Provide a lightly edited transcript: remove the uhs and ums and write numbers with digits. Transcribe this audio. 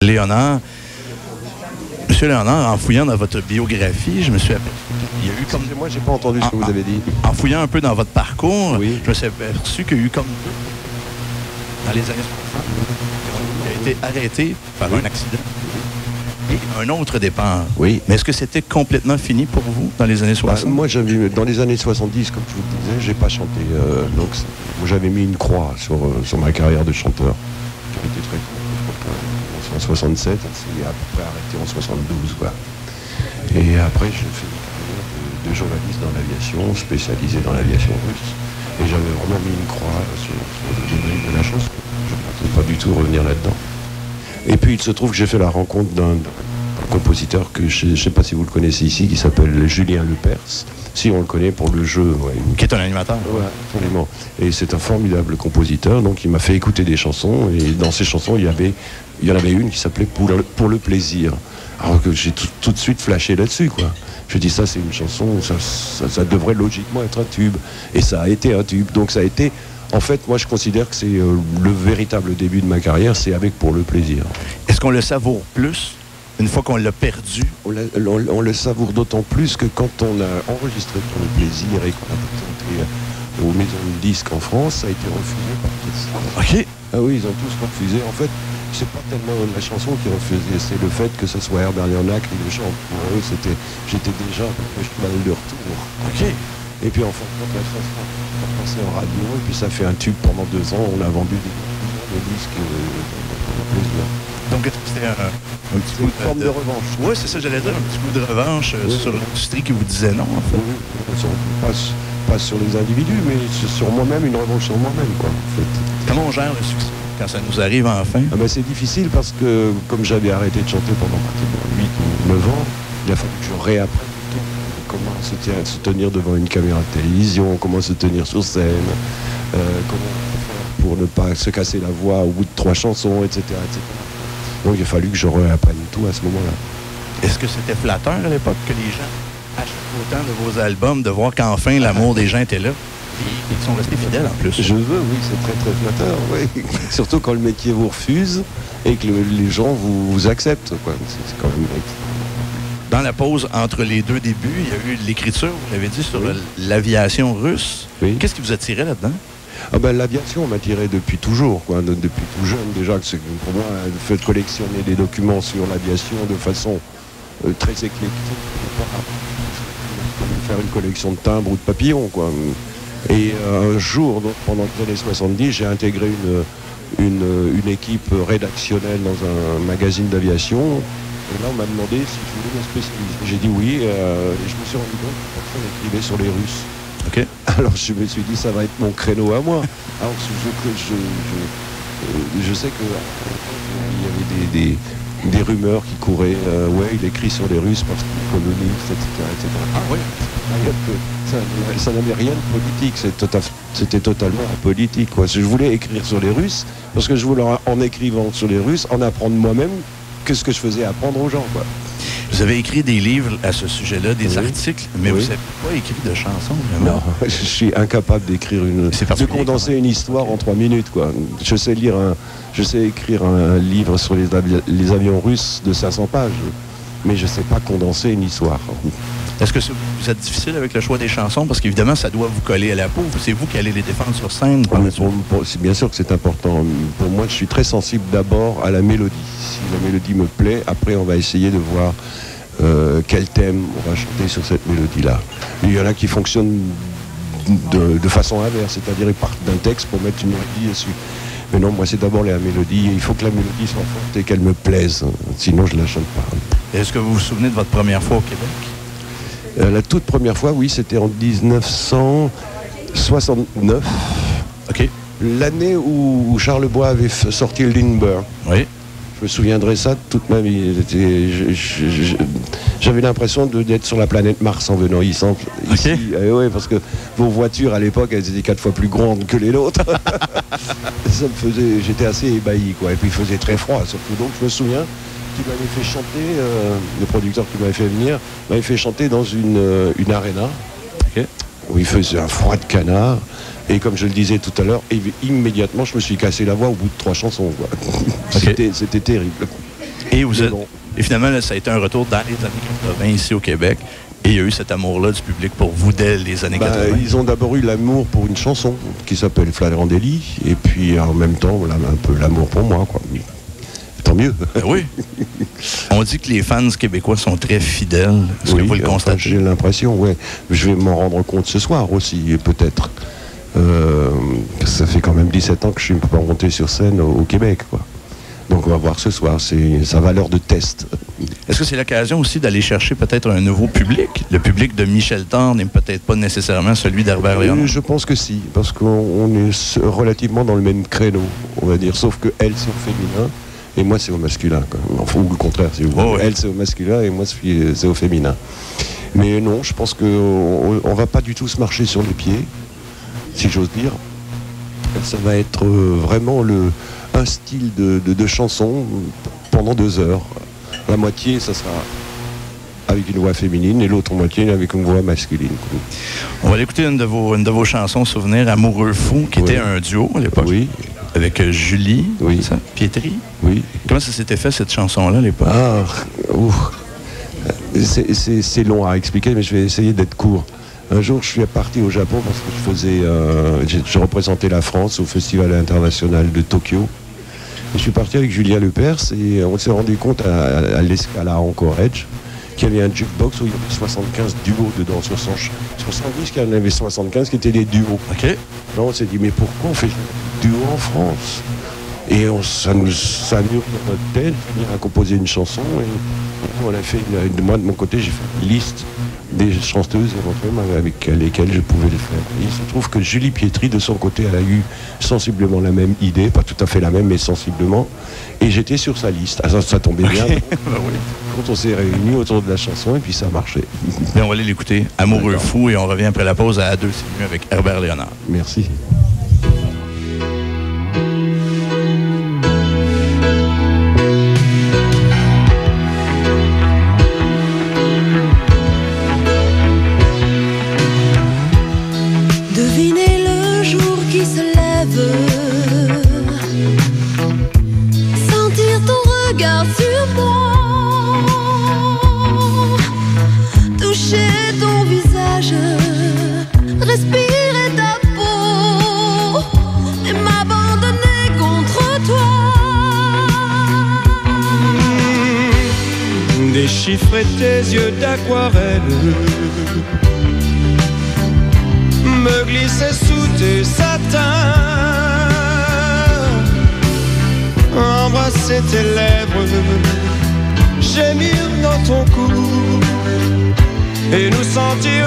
Léonard. Monsieur Léonard, en fouillant dans votre biographie, je me suis aperçu qu'il y a eu comme... Moi, j'ai pas entendu ce que vous avez dit. En fouillant un peu dans votre parcours, oui. je me suis aperçu qu'il y a eu comme dans les années 60, qui a été arrêté par un accident et un autre départ. Oui. Mais est-ce que c'était complètement fini pour vous dans les années 60? Moi, dans les années 70, comme je vous le disais, j'ai pas chanté. Donc, j'avais mis une croix sur ma carrière de chanteur. J'ai été très en 67, c'est à peu près arrêté en 72, quoi. Et après, j'ai fait une carrière de journaliste dans l'aviation, spécialisé dans l'aviation russe. Et j'avais vraiment mis une croix sur le générique de la chanson. Je ne pensais pas du tout revenir là-dedans. Et puis, il se trouve que j'ai fait la rencontre d'un compositeur que je ne sais pas si vous le connaissez ici, qui s'appelle Julien Lepers. Si, on le connaît pour le jeu. Ouais. Qui est un animateur. Ouais, absolument. Et c'est un formidable compositeur, donc il m'a fait écouter des chansons, et dans ces chansons, il y en avait une qui s'appelait Pour le plaisir. Alors que j'ai tout de suite flashé là-dessus, quoi. Je dis, ça, c'est une chanson, ça devrait logiquement être un tube. Et ça a été un tube. Donc ça a été... En fait, moi, je considère que c'est le véritable début de ma carrière, c'est avec Pour le plaisir. Est-ce qu'on le savoure plus une fois qu'on l'a perdu? On le savoure d'autant plus que quand on a enregistré Pour le plaisir et qu'on a présenté aux maisons de disques en France, ça a été refusé par tous. OK. Ah oui, ils ont tous refusé. En fait, c'est pas tellement la chanson qui refusait, c'est le fait que ce soit Herbert Léonard qui le chante. Pour eux, j'étais déjà le cheval de retour. OK. Et puis en fin de compte, la chanson a passé en radio, et puis ça fait un tube pendant 2 ans. On a vendu des disques de plaisir. Donc, c'était un petit coup de forme de revanche. Oui, c'est ça, j'allais dire, un petit coup de revanche sur l'industrie qui vous disait non, en fait. Oui. Pas sur les individus, mais sur moi-même, une revanche sur moi-même, quoi, en fait. Comment on gère le succès quand ça nous arrive enfin? C'est difficile parce que, comme j'avais arrêté de chanter pendant pratiquement 8 ou 9 ans, il a fallu que je réapprenne comment se tenir devant une caméra de télévision, comment se tenir sur scène, comment faire pour ne pas se casser la voix au bout de 3 chansons, etc., etc. Donc il a fallu que je réapprenne tout à ce moment-là. Est-ce que c'était flatteur à l'époque que les gens achètent autant de vos albums, de voir qu'enfin l'amour des gens était là? Et ils sont restés fidèles en plus. Je veux, oui, c'est très très flatteur, oui. Surtout quand le métier vous refuse et que les gens vous acceptent, quoi. C'est quand même... Dans la pause entre les deux débuts, il y a eu l'écriture, vous l'avez dit, sur l'aviation russe. Oui. Qu'est-ce qui vous a tiré là-dedans? L'aviation m'a tiré depuis toujours, quoi. Depuis tout jeune déjà. C'est pour moi le fait de collectionner des documents sur l'aviation de façon très éclectique. Faire une collection de timbres ou de papillons, quoi. Et un jour, donc, pendant les années 70, j'ai intégré une équipe rédactionnelle dans un magazine d'aviation. Et là, on m'a demandé si je voulais me spécialiser. J'ai dit oui, et je me suis rendu compte que personne écrivait sur les Russes. Okay. Alors je me suis dit, ça va être mon créneau à moi. Alors je sais qu'il y avait des rumeurs qui couraient. Ouais, il écrit sur les Russes parce qu'il colonise, etc. Ah oui. Ça n'avait rien de politique, c'était totalement apolitique, quoi. Je voulais écrire sur les Russes parce que je voulais, en écrivant sur les Russes, en apprendre moi-même que ce que je faisais apprendre aux gens, quoi. Vous avez écrit des livres à ce sujet-là, des articles, mais vous n'avez pas écrit de chansons, vraiment. Non, je suis incapable d'écrire de condenser une histoire en 3 minutes, quoi. Je sais écrire un livre sur les avions russes de 500 pages, mais je ne sais pas condenser une histoire. Est-ce que vous êtes difficile avec le choix des chansons? Parce qu'évidemment, ça doit vous coller à la peau. C'est vous qui allez les défendre sur scène. Bien sûr que c'est important. Pour moi, je suis très sensible d'abord à la mélodie. Si la mélodie me plaît, après, on va essayer de voir quel thème on va chanter sur cette mélodie-là. Il y en a qui fonctionnent de façon inverse, c'est-à-dire ils partent d'un texte pour mettre une mélodie dessus. Mais non, moi, c'est d'abord la mélodie. Il faut que la mélodie soit forte et qu'elle me plaise. Sinon, je ne la chante pas. Est-ce que vous vous souvenez de votre première fois au Québec? La toute première fois, oui, c'était en 1969. OK. L'année où Charles Bois avait sorti le Lindbergh. Oui. Je me souviendrai ça toute ma vie. J'avais l'impression d'être sur la planète Mars en venant ici. Okay. Ouais, parce que vos voitures à l'époque, elles étaient 4 fois plus grandes que les nôtres. J'étais assez ébahi, quoi. Et puis il faisait très froid, surtout. Donc je me souviens qu'il m'avait fait chanter, le producteur qui m'avait fait venir, m'avait fait chanter dans une arena, okay, où il faisait un froid de canard. Et comme je le disais tout à l'heure, immédiatement, je me suis cassé la voix au bout de 3 chansons, quoi. Okay. C'était terrible. Et, Bon. et finalement, là, ça a été un retour dans les années 80 ici au Québec. Et il y a eu cet amour-là du public pour vous dès les années 80. Ils ont d'abord eu l'amour pour une chanson qui s'appelle Flagrant délit, et puis en même temps, un peu l'amour pour moi, quoi. Tant mieux. Oui. On dit que les fans québécois sont très fidèles. Est-ce que vous le constatez? J'ai l'impression, oui. Je vais m'en rendre compte ce soir aussi, peut-être. Ça fait quand même 17 ans que je ne suis pas monté sur scène au Québec, quoi. Donc on va voir ce soir, c'est sa valeur de test. Est-ce que c'est l'occasion aussi d'aller chercher peut-être un nouveau public? Le public de Michel Thorne n'est peut-être pas nécessairement celui d'Herbert Léonard. Je pense que si, parce qu'on est relativement dans le même créneau, on va dire, sauf que elle c'est au féminin et moi c'est au masculin. Enfin, ou le contraire, si vous voulez. Oh, ouais. Elle c'est au masculin et moi c'est au féminin. Mais non, je pense qu'on ne va pas du tout se marcher sur les pieds, si j'ose dire. Ça va être vraiment un style de chanson pendant 2 heures. La moitié, ça sera avec une voix féminine et l'autre moitié avec une voix masculine. On va aller écouter une de vos chansons souvenirs, Amoureux fou, qui était un duo à l'époque. Oui. Avec Julie, ça, Pietri. Oui. Comment ça s'était fait, cette chanson-là, à l'époque? C'est long à expliquer, mais je vais essayer d'être court. Un jour, je suis parti au Japon parce que je représentais la France au Festival international de Tokyo. Et je suis parti avec Julien Lepers et on s'est rendu compte à l'Escala Anchorage qu'il y avait un jukebox où il y avait 75 duos dedans. Sur 110, qu'il y en avait 75 qui étaient des duos. OK. Non, on s'est dit, mais pourquoi on fait duo en France? Et ça nous a mûri dans notre tête, à composer une chanson. Et on a fait moi, de mon côté, j'ai fait une liste des chanteuses éventuellement avec lesquelles je pouvais les faire. Et il se trouve que Julie Pietri, de son côté, elle a eu sensiblement la même idée, pas tout à fait la même, mais sensiblement. Et j'étais sur sa liste. Ah, ça tombait bien. Oui. Quand on s'est réunis autour de la chanson, et puis ça a marché. Bien, on va aller l'écouter, Amoureux fou, et on revient après la pause à A2, c'est mieux avec Herbert Léonard. Merci. Devinez le jour qui se lève, sentir ton regard sur moi, toucher ton visage, respirer ta peau et m'abandonner contre toi. Déchiffrer tes yeux d'aquarelle, me glisser sous tes satins, embrasser tes lèvres, gémir dans ton cou et nous sentir